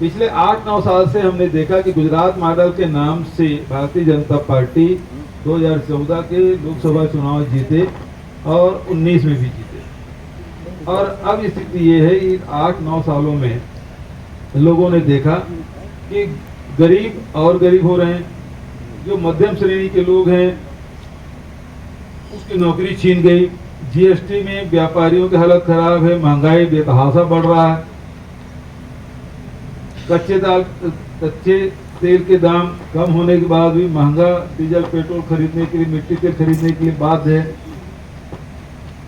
पिछले 8-9 साल से हमने देखा कि गुजरात मॉडल के नाम से भारतीय जनता पार्टी 2014 के लोकसभा चुनाव जीते और 19 में भी जीते। और अब स्थिति ये है कि 8-9 सालों में लोगों ने देखा कि गरीब और गरीब हो रहे हैं, जो मध्यम श्रेणी के लोग हैं उसकी नौकरी छीन गई, जीएसटी में व्यापारियों की हालत खराब है, महंगाई बेतहाशा बढ़ रहा है, कच्चे तेल के दाम कम होने के बाद भी महंगा डीजल पेट्रोल खरीदने के लिए, मिट्टी तेल खरीदने के लिए बाध्य है,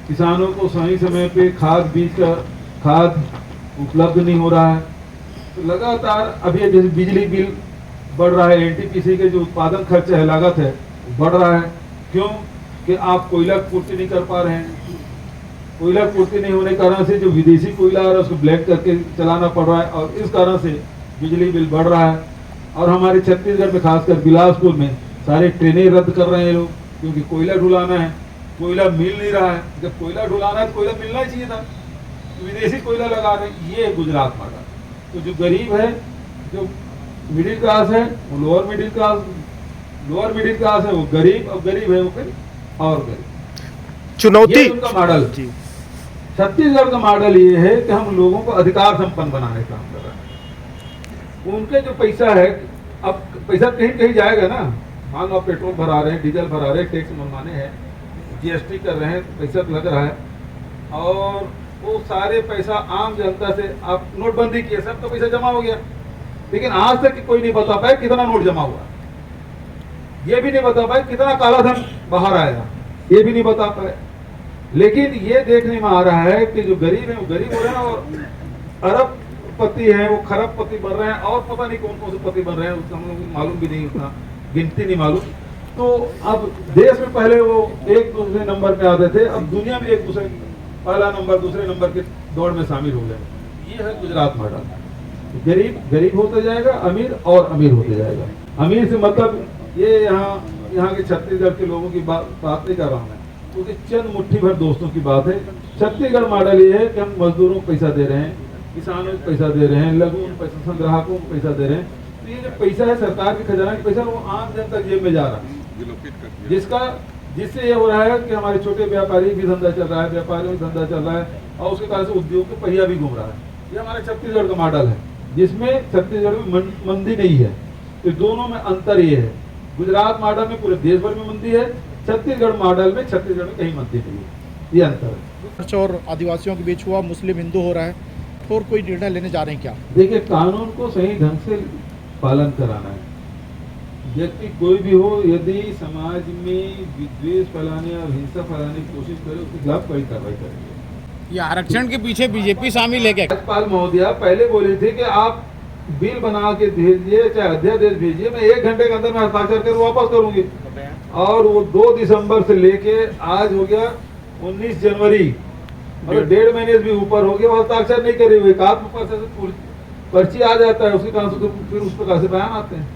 किसानों को सही समय पे खाद उपलब्ध नहीं हो रहा है। तो लगातार अभी जैसे बिजली बिल बढ़ रहा है, एनटीपीसी के जो उत्पादन खर्च है, लागत है, बढ़ रहा है। क्यों? कि आप कोयला पूर्ति नहीं कर पा रहे हैं। कोयला पूर्ति नहीं होने के कारण से जो विदेशी कोयला आ रहा है उसको ब्लैक करके चलाना पड़ रहा है और इस कारण से बिजली बिल बढ़ रहा है। और हमारे छत्तीसगढ़ में खासकर बिलासपुर में सारे ट्रेनें रद्द कर रहे हैं लोग, क्योंकि कोयला ढुलाना है, कोयला मिल नहीं रहा है। जब कोयला ढुलाना है तो कोयला मिलना ही चाहिए था, तो विदेशी कोयला लगा रहे हैं। ये गुजरात मॉडल। तो जो गरीब है, जो मिडिल क्लास है वो लोअर मिडिल क्लास है वो गरीब, और गरीब है वो फिर और गरीब। चुनौती ये उनका मॉडल। छत्तीसगढ़ का मॉडल ये है कि हम लोगों को अधिकार संपन्न बनाने का काम कर रहे हैं। उनके जो पैसा है, अब पैसा कहीं कहीं जाएगा ना, मान लो आप पेट्रोल भरा रहे हैं, डीजल भरा रहे हैं, टैक्स मनवाने हैं, जीएसटी कर रहे हैं, पैसा लग रहा है, और वो सारे पैसा आम जनता से, आप नोटबंदी किए, सब तो पैसा जमा हो गया, लेकिन आज तक कोई नहीं बता पाया कितना नोट जमा हुआ, ये भी नहीं बता पाए कितना काला धन बाहर आया, ये भी नहीं बता पाए। लेकिन ये देखने में आ रहा है कि जो गरीब है वो गरीब हो रहे हैं और अरबपति हैं वो खरबपति बन रहे हैं, और पता नहीं कौन कौन से पति बन रहे हैं, उसका हम लोग मालूम भी नहीं, उतना गिनती नहीं मालूम। तो अब देश में पहले वो एक दूसरे नंबर पे आते थे, अब दुनिया में एक दूसरे पहला नंबर दूसरे नंबर के दौड़ में शामिल हो गए। ये है गुजरात मॉडल। गरीब गरीब होते जाएगा, अमीर और अमीर होते जाएगा। अमीर से मतलब ये यहाँ के छत्तीसगढ़ के लोगों की बात नहीं कर रहा हूँ मैं, क्योंकि चंद मुट्ठी भर दोस्तों की बात है। छत्तीसगढ़ मॉडल ये है कि हम मजदूरों को पैसा दे रहे हैं, किसानों को पैसा दे रहे हैं, लघु पैसा संग्राहकों को पैसा दे रहे हैं। तो ये जो पैसा है सरकार के खजाना का पैसा, वो आम जनता जेब में जा रहा है, जिससे ये हो रहा है कि हमारे छोटे व्यापारी भी धंधा चल रहा है, व्यापारियों का धंधा चल रहा है, और उसके कारण से उद्योग का पहिया भी घूम रहा है। ये हमारे छत्तीसगढ़ का मॉडल है, जिसमें छत्तीसगढ़ में मंदी नहीं है। तो दोनों में अंतर ये है, गुजरात मॉडल में पूरे देश भर में मंदी है, छत्तीसगढ़ मॉडल में छत्तीसगढ़ में कहीं मंदी नहीं है। ये अंतर है। और आदिवासियों के बीच हुआ, मुस्लिम हिंदू हो रहा है, और कोई निर्णय लेने जा रहे हैं क्या? देखिए, कानून को सही ढंग से पालन कराना है। व्यक्ति कोई भी हो, यदि समाज में विद्वेष फैलाने और हिंसा फैलाने की कोशिश करे, उसके खिलाफ कड़ी कार्रवाई करेंगे। ये आरक्षण के पीछे बीजेपी शामिल है क्या? राज्यपाल महोदया पहले बोले थे कि आप बिल बना के भेजिए, चाहे अध्यादेश भेजिए, मैं 1 घंटे के अंदर में हस्ताक्षर कर वापस करूंगी। और वो 2 दिसंबर से लेके आज हो गया 19 जनवरी, और 1.5 महीने से भी ऊपर हो गया, वो हस्ताक्षर नहीं करे हुए। पर्ची आ जाता है, उसके कारण से फिर उस प्रकार से बयान आते हैं।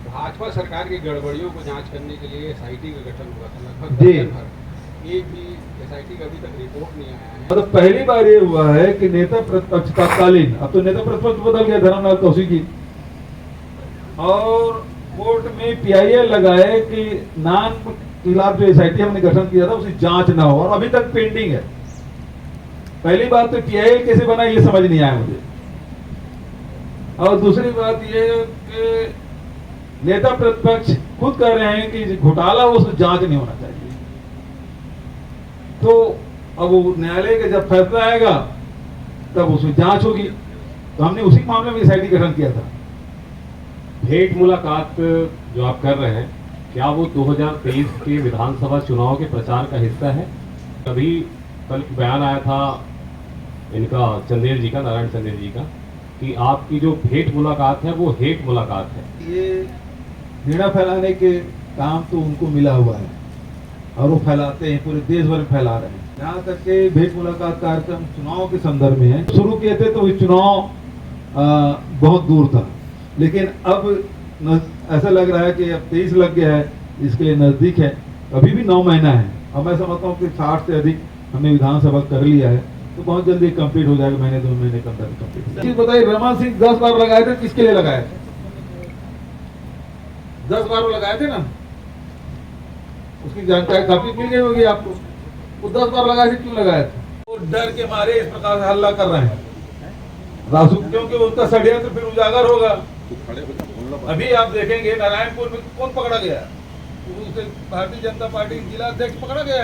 भाजपा सरकार की गड़बड़ियों को जांच करने के लिए एसआईटी का गठन हुआ था, लगभग जी। एक भी एसआईटी का अभी तक रिपोर्ट नहीं आया है। मतलब पहली बार ये हुआ है कि नेता प्रतिपक्ष तत्कालीन, अब तो नेता प्रतिपक्ष बदल गया, धर्मलाल कौशिकी, और कोर्ट में पीआईएल लगाए कि नान खिलाफ जो एसआईटी हमने गठन किया था उसकी जांच ना हो, और अभी तक पेंडिंग है। पहली बात तो पीआईएल कैसे बना ये समझ नहीं आया मुझे, और दूसरी बात ये कि नेता प्रतिपक्ष खुद कह रहे हैं कि घोटाला हो उसकी जांच नहीं होना चाहिए। तो अब वो न्यायालय का जब फैसला आएगा तब उसमें जांच होगी। तो हमने उसी मामले में एसआईटी गठन किया था। भेंट मुलाकात जो आप कर रहे हैं, क्या वो 2023 के विधानसभा चुनाव के प्रचार का हिस्सा है? अभी कल बयान आया था इनका, चंदेल जी का, नारायण चंदेल जी का, कि आपकी जो भेंट मुलाकात है वो हेट मुलाकात है। ये घृणा फैलाने के काम तो उनको मिला हुआ है, और वो फैलाते हैं, पूरे देश भर में फैला रहे हैं। यहाँ तक के भेंट मुलाकात कार्यक्रम चुनाव के संदर्भ में है। शुरू किए थे तो चुनाव बहुत दूर था, लेकिन अब ऐसा लग रहा है कि अब 23 लग गया है, इसके लिए नजदीक है। अभी भी 9 महीना है। अब मैं समझता हूँ कि 60 से अधिक हमने विधानसभा कर लिया है, तो बहुत जल्दी कंप्लीट हो जाएगा, महीने 2 महीने के अंदर कंप्लीट। चीज बताइए, रमन सिंह 10 बार लगाए थे, किसके लिए लगाए थे? 10 बार वो लगाए थे ना, उसकी जानकारी काफी मिल गई होगी आपको। वो 10 बार लगाए थे, क्यों लगाए थे? वो डर के मारे इस प्रकार से हल्ला कर रहे हैं रासू, क्योंकि उनका षड्यंत्र फिर उजागर होगा। अभी आप देखेंगे नारायणपुर में कौन पकड़ा गया है? उसे भारतीय जनता पार्टी के जिला अध्यक्ष पकड़ा गया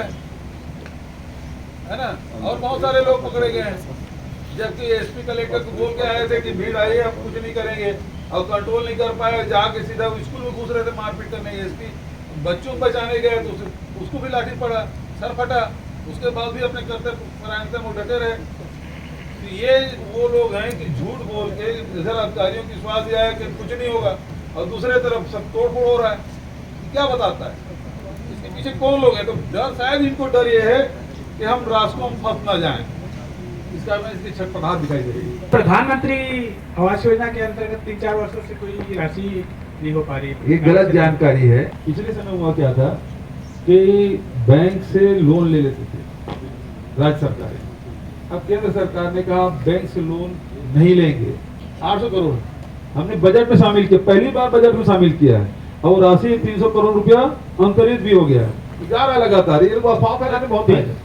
है ना, और बहुत सारे लोग पकड़े गए हैं। जबकि एसपी कलेक्टर को बोल के आए थे कि भीड़ आई है, हम कुछ नहीं करेंगे, और कंट्रोल नहीं कर पाए, जाके सीधा स्कूल में घुस रहे थे मारपीट करने। एसपी बच्चों को बचाने गए तो उसको भी लाठी पड़ा, सर फटा, उसके बाद भी अपने कर्तव्य परायणता में डटे रहे। तो ये वो लोग हैं कि झूठ बोल के इधर अधिकारियों की विश्वास दिलाया कि कुछ नहीं होगा, और दूसरे तरफ सब तोड़फोड़ हो रहा है। क्या बताता है इसके पीछे कौन लोग हैं? तो डर, शायद इनको डर ये है कि हम रास्तों में फंस ना जाएं। इसका में इसकी छटपटाहट दिखाई दे रही है। प्रधानमंत्री आवास योजना के अंतर्गत 3-4 वर्षों से कोई राशि नहीं हो पा रही है। ये गलत जानकारी है। पिछले समय हुआ क्या था कि बैंक से लोन ले लेते थे राज्य सरकारें। अब केंद्र सरकार ने कहा बैंक से लोन नहीं लेंगे। 800 करोड़ हमने बजट में शामिल किया, पहली बार बजट में शामिल किया है, और राशि 300 करोड़ रुपया अंतरित भी हो गया है। जा रहा है लगातार, ये अफवाह फैलाने बहुत है।